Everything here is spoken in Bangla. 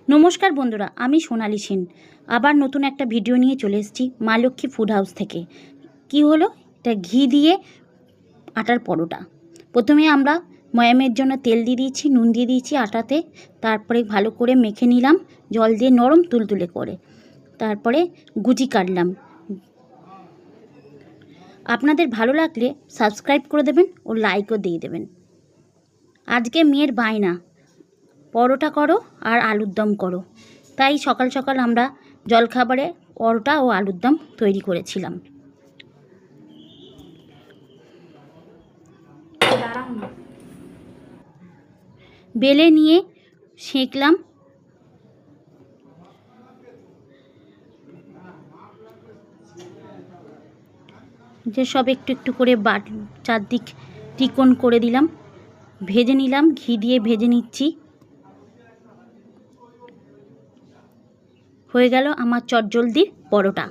নমস্কার বন্ধুরা, আমি সোনালি সেন আবার নতুন একটা ভিডিও নিয়ে চলে এসেছি মা লক্ষ্মী ফুড হাউস থেকে। কি হলো, এটা ঘি দিয়ে আটার পরোটা। প্রথমে আমরা ময়ামের জন্য তেল দিয়ে দিয়েছি, নুন দিয়ে দিয়েছি আটাতে, তারপরে ভালো করে মেখে নিলাম জল দিয়ে নরম তুলতুলে করে, তারপরে গুজি কাটলাম। আপনাদের ভালো লাগলে সাবস্ক্রাইব করে দেবেন ও লাইকও দিয়ে দেবেন। আজকে মেয়ের বায়না পরোটা করো আর আলুর দম করো, তাই সকাল সকাল আমরা জলখাবারে পরোটা ও আলুর দম তৈরি করেছিলাম। বেলে নিয়ে সেঁকলাম। যে সব একটু একটু করে চারদিক ত্রিকোণ করে দিলাম, ভেজে নিলাম, ঘি দিয়ে ভেজে নিচ্ছি। হয়ে গেল আমার চটজলদির পরোটা।